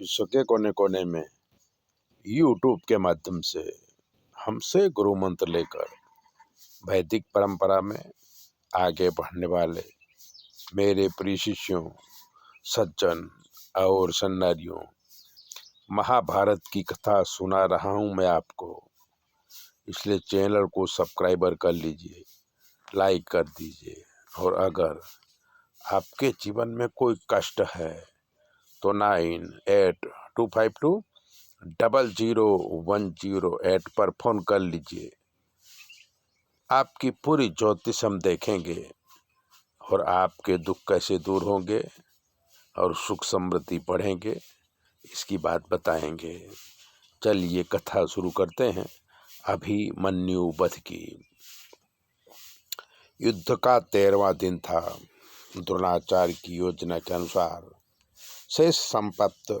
विश्व के कोने कोने में यूट्यूब के माध्यम से हमसे गुरु मंत्र लेकर वैदिक परंपरा में आगे बढ़ने वाले मेरे प्रिय शिष्यों, सज्जन और सन्नारियों, महाभारत की कथा सुना रहा हूँ मैं आपको। इसलिए चैनल को सब्सक्राइबर कर लीजिए, लाइक कर दीजिए। और अगर आपके जीवन में कोई कष्ट है तो 9825200108 पर फोन कर लीजिए। आपकी पूरी ज्योतिष हम देखेंगे और आपके दुख कैसे दूर होंगे और सुख समृद्धि बढ़ेंगे, इसकी बात बताएंगे। चलिए कथा शुरू करते हैं। अभिमन्यु वध की। युद्ध का 13वां दिन था। द्रोणाचार्य की योजना के अनुसार शेष संपत्त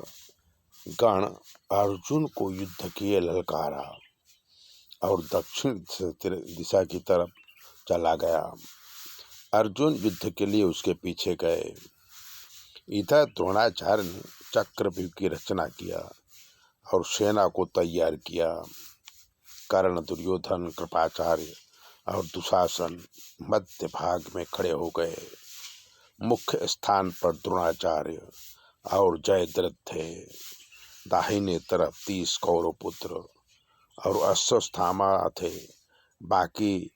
गण अर्जुन को युद्ध के लिए ललकारा और दक्षिण दिशा की तरफ चला गया। अर्जुन युद्ध के लिए उसके पीछे गए। इधर द्रोणाचार्य ने चक्रव्यूह की रचना किया और सेना को तैयार किया। कर्ण, दुर्योधन, कृपाचार्य और दुशासन मध्य भाग में खड़े हो गए। मुख्य स्थान पर द्रोणाचार्य और जयद्रथ थे। दाहिने तरफ 30 कौरव पुत्र और अश्वत्थामा थे। बाकी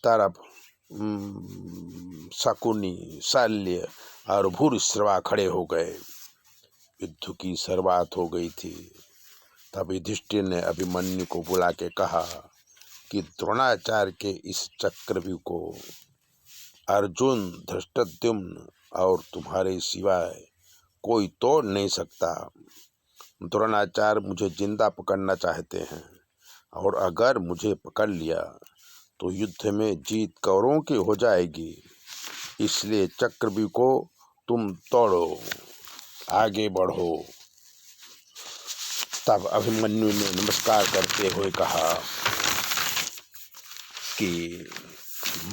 तरफ शकुनी, शल्य और भूरिश्रवा खड़े हो गए। युद्ध की शुरुआत हो गई थी। तब युधिष्ठिर ने अभिमन्यु को बुला के कहा कि द्रोणाचार्य के इस चक्रव्यूह को अर्जुन, धृष्टद्युम्न और तुम्हारे सिवाय कोई तोड़ नहीं सकता। द्रोणाचार्य मुझे जिंदा पकड़ना चाहते हैं और अगर मुझे पकड़ लिया तो युद्ध में जीत कौरवों की हो जाएगी। इसलिए चक्रव्यूह को तुम तोड़ो, आगे बढ़ो। तब अभिमन्यु ने नमस्कार करते हुए कहा कि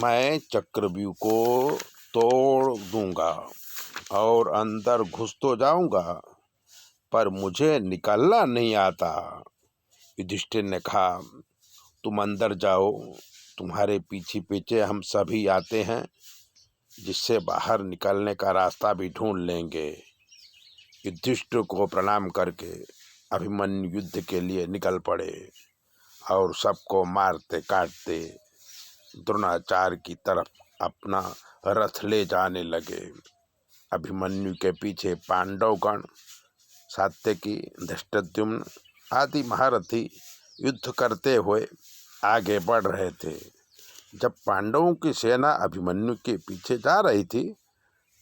मैं चक्रव्यूह को तोड़ दूंगा और अंदर घुस तो जाऊंगा, पर मुझे निकलना नहीं आता। युधिष्ठिर ने कहा, तुम अंदर जाओ, तुम्हारे पीछे पीछे हम सभी आते हैं, जिससे बाहर निकलने का रास्ता भी ढूंढ लेंगे। युधिष्ठिर को प्रणाम करके अभिमन्यु युद्ध के लिए निकल पड़े और सबको मारते काटते द्रोणाचार्य की तरफ अपना रथ ले जाने लगे। अभिमन्यु के पीछे पांडवगण, सात्यकी, धृष्टद्युम्न आदि महारथी युद्ध करते हुए आगे बढ़ रहे थे। जब पांडवों की सेना अभिमन्यु के पीछे जा रही थी,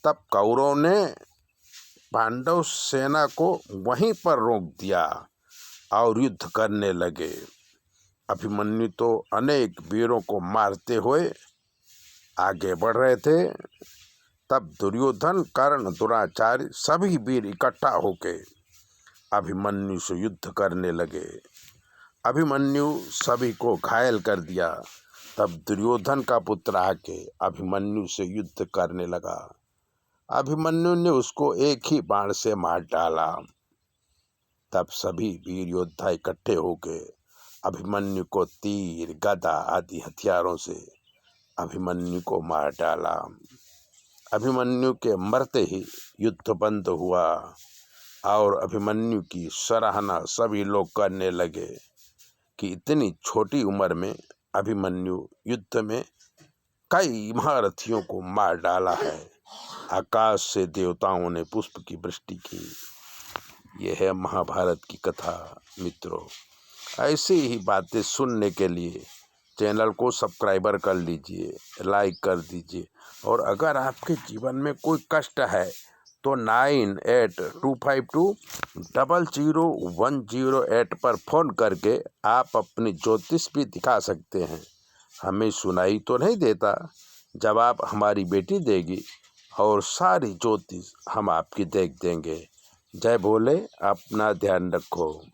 तब कौरवों ने पांडव सेना को वहीं पर रोक दिया और युद्ध करने लगे। अभिमन्यु तो अनेक वीरों को मारते हुए आगे बढ़ रहे थे। तब दुर्योधन, कर्ण, द्रोणाचार्य सभी वीर इकट्ठा होकर अभिमन्यु से युद्ध करने लगे। अभिमन्यु सभी को घायल कर दिया। तब दुर्योधन का पुत्र आके अभिमन्यु से युद्ध करने लगा। अभिमन्यु ने उसको एक ही बाण से मार डाला। तब सभी वीर योद्धा इकट्ठे हो गए। अभिमन्यु को तीर, गदा आदि हथियारों से अभिमन्यु को मार डाला। अभिमन्यु के मरते ही युद्ध बंद हुआ और अभिमन्यु की सराहना सभी लोग करने लगे कि इतनी छोटी उम्र में अभिमन्यु युद्ध में कई महारथियों को मार डाला है। आकाश से देवताओं ने पुष्प की वृष्टि की। यह है महाभारत की कथा। मित्रों, ऐसी ही बातें सुनने के लिए चैनल को सब्सक्राइबर कर लीजिए, लाइक कर दीजिए। और अगर आपके जीवन में कोई कष्ट है तो 9825200108 पर फोन करके आप अपनी ज्योतिष भी दिखा सकते हैं। हमें सुनाई तो नहीं देता, जवाब हमारी बेटी देगी और सारी ज्योतिष हम आपकी देख देंगे। जय भोले, अपना ध्यान रखो।